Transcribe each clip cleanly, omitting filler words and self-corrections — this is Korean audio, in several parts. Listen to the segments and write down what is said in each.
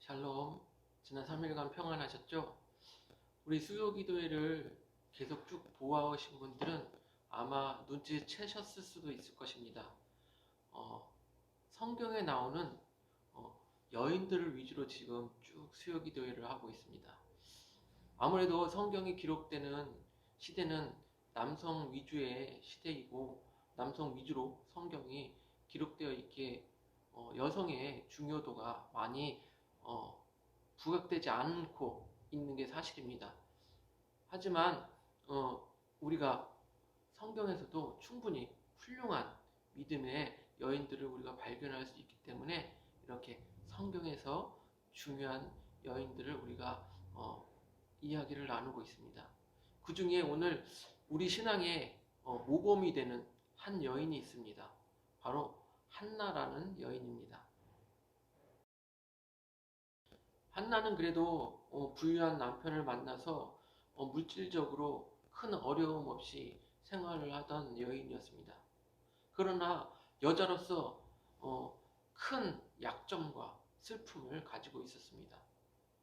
샬롬. 지난 3일간 평안하셨죠? 우리 수요기도회를 계속 쭉 보아오신 분들은 아마 눈치채셨을 수도 있을 것입니다. 성경에 나오는 여인들을 위주로 지금 쭉 수요기도회를 하고 있습니다. 아무래도 성경이 기록되는 시대는 남성 위주의 시대이고, 남성 위주로 성경이 기록되어 있기에 여성의 중요도가 많이 부각되지 않고 있는 게 사실입니다. 하지만 우리가 성경에서도 충분히 훌륭한 믿음의 여인들을 우리가 발견할 수 있기 때문에 이렇게 성경에서 중요한 여인들을 우리가 이야기를 나누고 있습니다. 그 중에 오늘 우리 신앙의 모범이 되는 한 여인이 있습니다. 바로 한나라는 여인입니다. 한나는 그래도 부유한 남편을 만나서 물질적으로 큰 어려움 없이 생활을 하던 여인이었습니다. 그러나 여자로서 큰 약점과 슬픔을 가지고 있었습니다.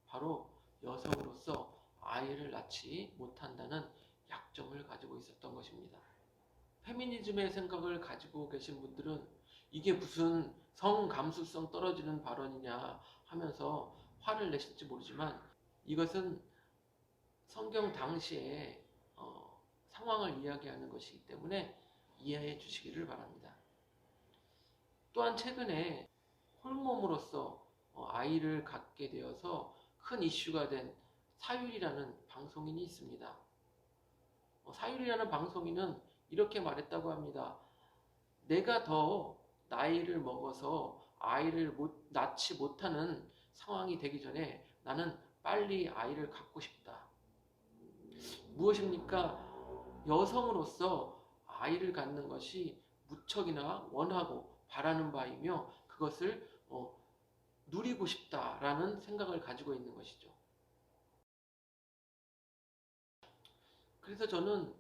바로 여성으로서 아이를 낳지 못한다는 약점을 가지고 있었던 것입니다. 페미니즘의 생각을 가지고 계신 분들은 이게 무슨 성감수성 떨어지는 발언이냐 하면서 화를 내실지 모르지만, 이것은 성경 당시의 상황을 이야기하는 것이기 때문에 이해해 주시기를 바랍니다. 또한 최근에 홀몸으로서 아이를 갖게 되어서 큰 이슈가 된 사율이라는 방송인이 있습니다. 사율이라는 방송인은 이렇게 말했다고 합니다. 내가 더 나이를 먹어서 아이를 낳지 못하는 상황이 되기 전에 나는 빨리 아이를 갖고 싶다. 무엇입니까? 여성으로서 아이를 갖는 것이 무척이나 원하고 바라는 바이며 그것을 누리고 싶다라는 생각을 가지고 있는 것이죠. 그래서 저는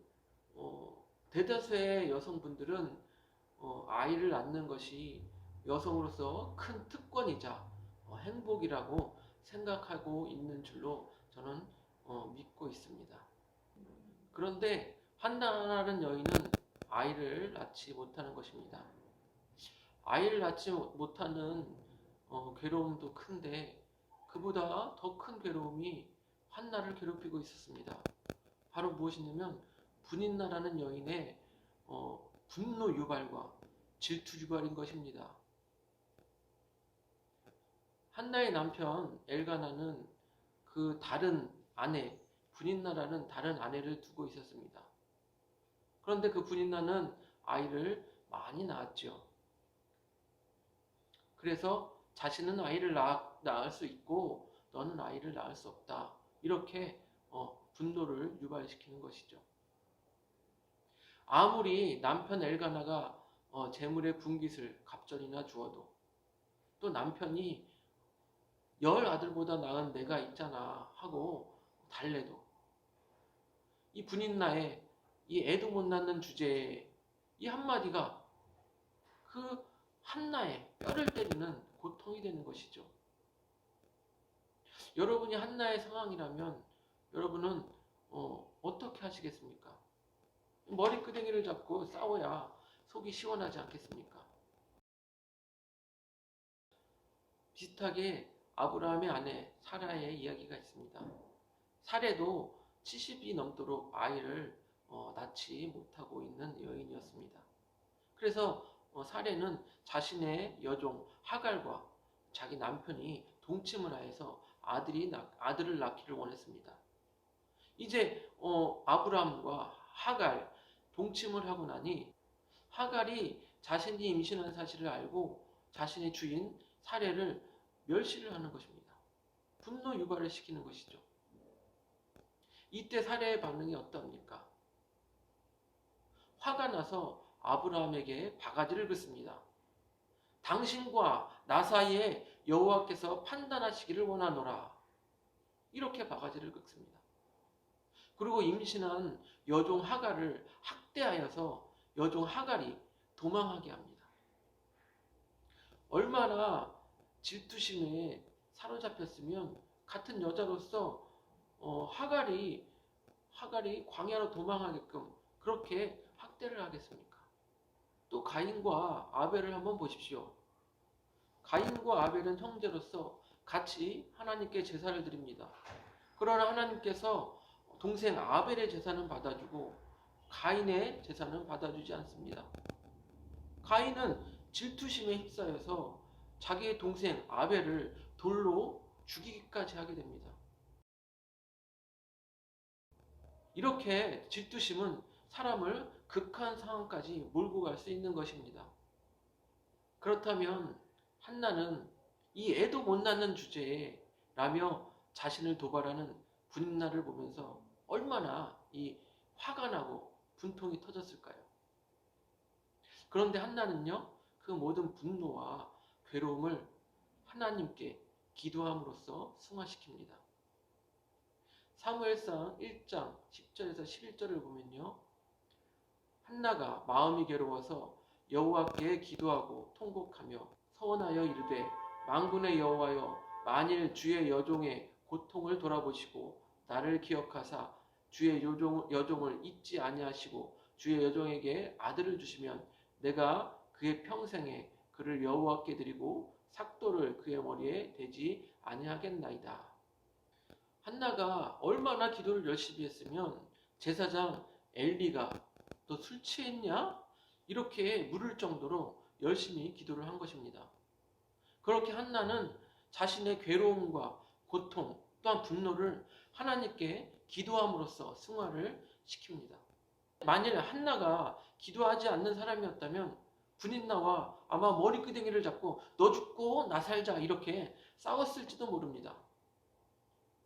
대다수의 여성분들은 아이를 낳는 것이 여성으로서 큰 특권이자 행복이라고 생각하고 있는 줄로 저는 믿고 있습니다. 그런데 한나라는 여인은 아이를 낳지 못하는 것입니다. 아이를 낳지 못하는 괴로움도 큰데 그보다 더 큰 괴로움이 한나를 괴롭히고 있었습니다. 바로 무엇이냐면 분인나라는 여인의 분노 유발과 질투 유발인 것입니다. 한나의 남편 엘가나는 그 다른 아내, 분인나라는 다른 아내를 두고 있었습니다. 그런데 그 분인나는 아이를 많이 낳았죠. 그래서 자신은 아이를 낳을 수 있고 너는 아이를 낳을 수 없다. 이렇게 분노를 유발시키는 것이죠. 아무리 남편 엘가나가 재물의 분깃을 갑절이나 주어도, 또 남편이 10 아들보다 나은 내가 있잖아 하고 달래도, 이 분인나의 이 애도 못 낳는 주제에 이 한마디가 그 한나의 뼈를 때리는 고통이 되는 것이죠. 여러분이 한나의 상황이라면 여러분은 어떻게 하시겠습니까? 머리끄댕이를 잡고 싸워야 속이 시원하지 않겠습니까? 비슷하게 아브라함의 아내 사라의 이야기가 있습니다. 사례도 70이 넘도록 아이를 낳지 못하고 있는 여인이었습니다. 그래서 사례는 자신의 여종 하갈과 자기 남편이 동침을 하여서 아들을 낳기를 원했습니다. 이제 아브라함과 하갈 동침을 하고 나니 하갈이 자신이 임신한 사실을 알고 자신의 주인 사례를 멸시를 하는 것입니다. 분노 유발을 시키는 것이죠. 이때 사례의 반응이 어떠합니까? 화가 나서 아브라함에게 바가지를 긋습니다. 당신과 나 사이에 여호와께서 판단하시기를 원하노라. 이렇게 바가지를 긋습니다. 그리고 임신한 여종 하갈을 학대하여서 여종 하갈이 도망하게 합니다. 얼마나 질투심에 사로잡혔으면 같은 여자로서 하갈이 광야로 도망하게끔 그렇게 학대를 하겠습니까? 또 가인과 아벨을 한번 보십시오. 가인과 아벨은 형제로서 같이 하나님께 제사를 드립니다. 그러나 하나님께서 동생 아벨의 제사는 받아주고 가인의 제사는 받아주지 않습니다. 가인은 질투심에 휩싸여서 자기의 동생 아벨을 돌로 죽이기까지 하게 됩니다. 이렇게 질투심은 사람을 극한 상황까지 몰고 갈 수 있는 것입니다. 그렇다면 한나는 이 애도 못 낳는 주제에 라며 자신을 도발하는 분나를 보면서 얼마나 이 화가 나고 분통이 터졌을까요? 그런데 한나는요, 그 모든 분노와 괴로움을 하나님께 기도함으로써 승화시킵니다. 사무엘상 1장 10절에서 11절을 보면요, 한나가 마음이 괴로워서 여호와께 기도하고 통곡하며 서원하여 이르되 만군의 여호와여, 만일 주의 여종의 고통을 돌아보시고 나를 기억하사 주의 여종을 잊지 아니하시고 주의 여종에게 아들을 주시면 내가 그의 평생에 그를 여호와께 드리고 삭도를 그의 머리에 대지 아니하겠나이다. 한나가 얼마나 기도를 열심히 했으면 제사장 엘리가 너 술 취했냐? 이렇게 물을 정도로 열심히 기도를 한 것입니다. 그렇게 한나는 자신의 괴로움과 고통 또한 분노를 하나님께 기도함으로써 승화를 시킵니다. 만일 한나가 기도하지 않는 사람이었다면 분인나와 아마 머리끄댕이를 잡고 너 죽고 나 살자 이렇게 싸웠을지도 모릅니다.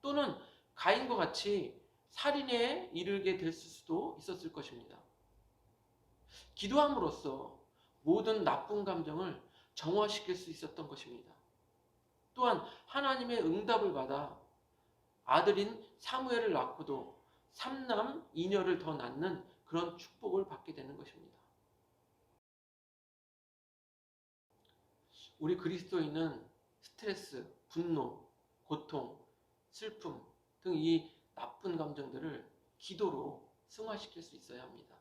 또는 가인과 같이 살인에 이르게 됐을 수도 있었을 것입니다. 기도함으로써 모든 나쁜 감정을 정화시킬 수 있었던 것입니다. 또한 하나님의 응답을 받아 아들인 사무엘을 낳고도 3남 2녀를 더 낳는 그런 축복을 받게 되는 것입니다. 우리 그리스도인은 스트레스, 분노, 고통, 슬픔 등 이 나쁜 감정들을 기도로 승화시킬 수 있어야 합니다.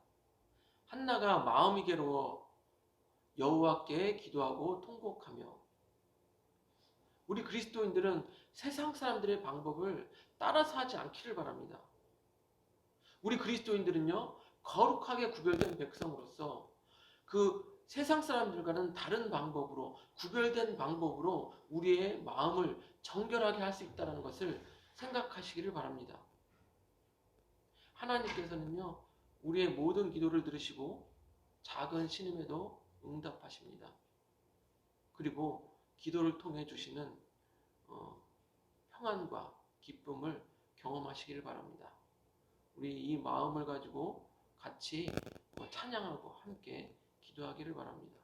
한나가 마음이 괴로워 여호와께 기도하고 통곡하며, 우리 그리스도인들은 세상 사람들의 방법을 따라서 하지 않기를 바랍니다. 우리 그리스도인들은요, 거룩하게 구별된 백성으로서 그 세상 사람들과는 다른 방법으로, 구별된 방법으로 우리의 마음을 정결하게 할 수 있다는 것을 생각하시기를 바랍니다. 하나님께서는요, 우리의 모든 기도를 들으시고 작은 신음에도 응답하십니다. 그리고 기도를 통해 주시는 평안과 기쁨을 경험하시기를 바랍니다. 우리 이 마음을 가지고 같이 찬양하고 함께 기도하기를 바랍니다.